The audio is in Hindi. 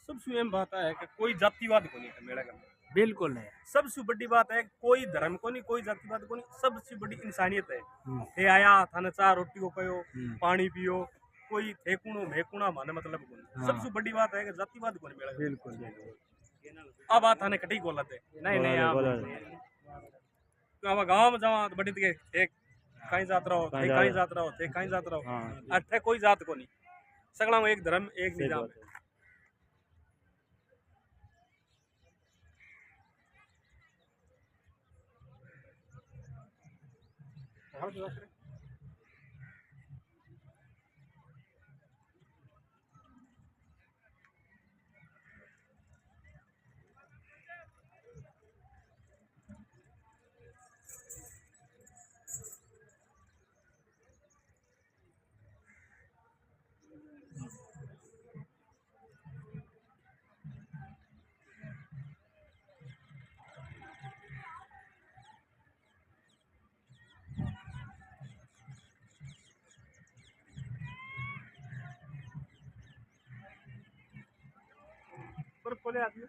सबसे अहम बात है कि कोई जातिवाद को नहीं है मेरा कहना। बिल्कुल है। सबसे बड़ी बात है कोई धर्म को नहीं, कोई जातिवाद को नहीं, सबसे बड़ी इंसानियत है। हम्म, थे आया थाने चार रोटी को कहो, हम्म, पानी पियो, कोई थेकुणो मेकुणा माने मतलब को नहीं। हाँ, सबसे बड़ी बात है कि जातिवाद को नहीं मेरा कहना। बिल्कुल बिल्कुल। अब बात थाने कटी गलत है। नहीं नहीं आप तो अब गांव में जाओ तो बड़ी के एक कहीं जात रहो, थे कहीं जात रहो, थे कहीं जात रहो। हाँ अठे कोई जात को नहीं, सगला में एक धर्म एक सही निजाम बात है। पर बोले आदमी